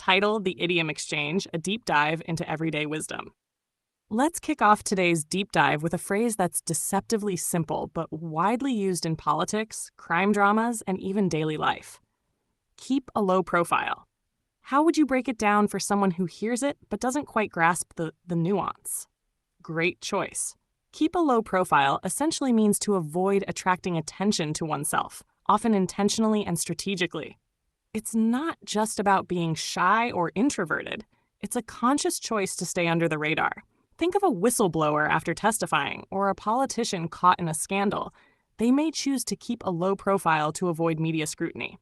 title The Idiom Exchange, a deep dive into everyday wisdom. Let's kick off today's deep dive with a phrase that's deceptively simple but widely used in politics, crime dramas, and even daily life. Keep a low profile. How would you break it down for someone who hears it but doesn't quite grasp the nuance? Great choice. Keep a low profile essentially means to avoid attracting attention to oneself, often intentionally and strategically. It's not just about being shy or introverted. It's a conscious choice to stay under the radar. Think of a whistleblower after testifying or a politician caught in a scandal. They may choose to keep a low profile to avoid media scrutiny.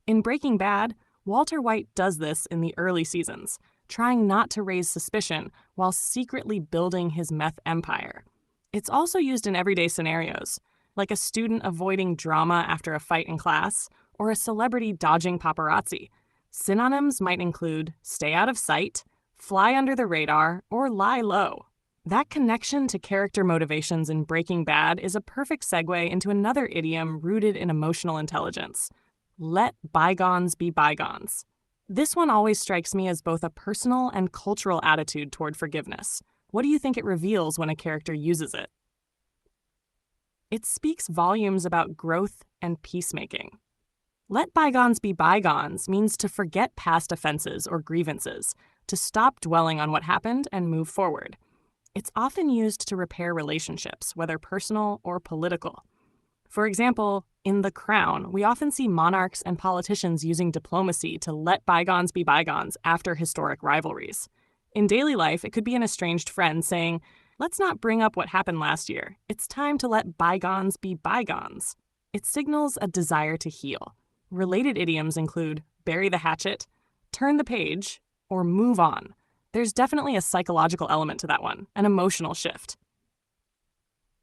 In Breaking Bad, Walter White does this in the early seasons, trying not to raise suspicion while secretly building his meth empire. It's also used in everyday scenarios, like a student avoiding drama after a fight in class or a celebrity dodging paparazzi. Synonyms might include stay out of sight, fly under the radar, or lie low. That connection to character motivations in Breaking Bad is a perfect segue into another idiom rooted in emotional intelligence. Let bygones be bygones. This one always strikes me as both a personal and cultural attitude toward forgiveness. What do you think it reveals when a character uses it? It speaks volumes about growth and peacemaking. Let bygones be bygones means to forget past offenses or grievances, to stop dwelling on what happened and move forward. It's often used to repair relationships, whether personal or political. For example, in The Crown, we often see monarchs and politicians using diplomacy to let bygones be bygones after historic rivalries. In daily life, it could be an estranged friend saying, "Let's not bring up what happened last year. It's time to let bygones be bygones." It signals a desire to heal. Related idioms include bury the hatchet, turn the page, or move on. There's definitely a psychological element to that one, an emotional shift.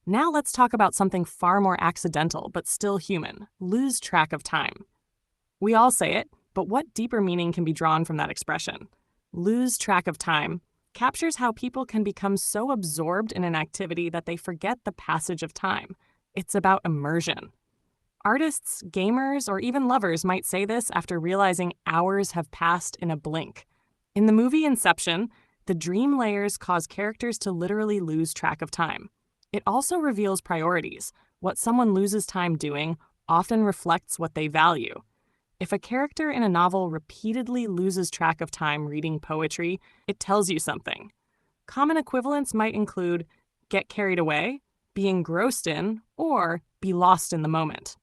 Now let's talk about something far more accidental but still human: lose track of time. We all say it, but what deeper meaning can be drawn from that expression? Lose track of time captures how people can become so absorbed in an activity that they forget the passage of time. It's about immersion. Artists, gamers, or even lovers might say this after realizing hours have passed in a blink. In the movie Inception, the dream layers cause characters to literally lose track of time. It also reveals priorities. What someone loses time doing often reflects what they value. If a character in a novel repeatedly loses track of time reading poetry, it tells you something. Common equivalents might include get carried away, be engrossed in, or be lost in the moment.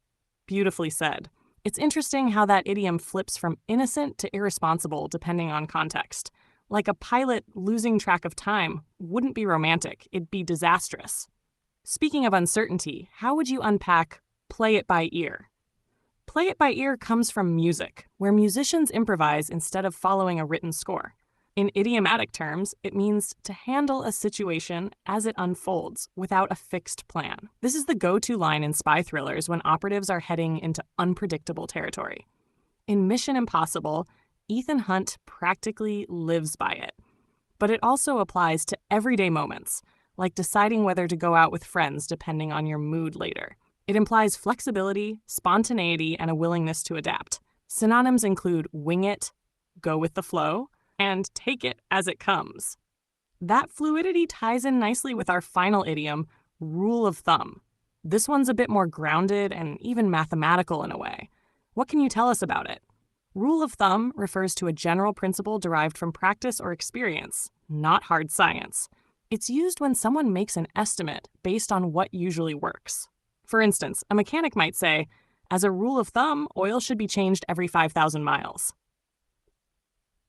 Beautifully said. It's interesting how that idiom flips from innocent to irresponsible depending on context. Like a pilot losing track of time wouldn't be romantic, it'd be disastrous. Speaking of uncertainty, how would you unpack play it by ear? Play it by ear comes from music, where musicians improvise instead of following a written score. In idiomatic terms, it means to handle a situation as it unfolds without a fixed plan. This is the go-to line in spy thrillers when operatives are heading into unpredictable territory. In Mission Impossible, Ethan Hunt practically lives by it. But it also applies to everyday moments, like deciding whether to go out with friends depending on your mood later. It implies flexibility, spontaneity, and a willingness to adapt. Synonyms include wing it, go with the flow, and take it as it comes. That fluidity ties in nicely with our final idiom, rule of thumb. This one's a bit more grounded and even mathematical in a way. What can you tell us about it? Rule of thumb refers to a general principle derived from practice or experience, not hard science. It's used when someone makes an estimate based on what usually works. For instance, a mechanic might say, as a rule of thumb, oil should be changed every 5,000 miles.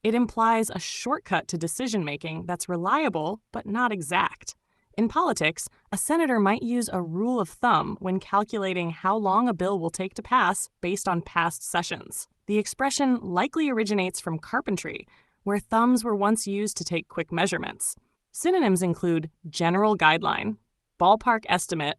It implies a shortcut to decision-making that's reliable but not exact. In politics, a senator might use a rule of thumb when calculating how long a bill will take to pass based on past sessions. The expression likely originates from carpentry, where thumbs were once used to take quick measurements. Synonyms include general guideline, ballpark estimate,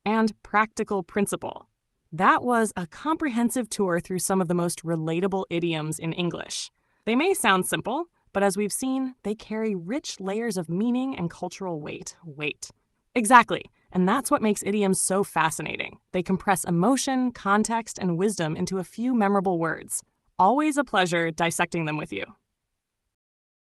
and practical principle. That was a comprehensive tour through some of the most relatable idioms in English. They may sound simple, but as we've seen, they carry rich layers of meaning and cultural weight. Exactly, and that's what makes idioms so fascinating. They compress emotion, context, and wisdom into a few memorable words. Always a pleasure dissecting them with you.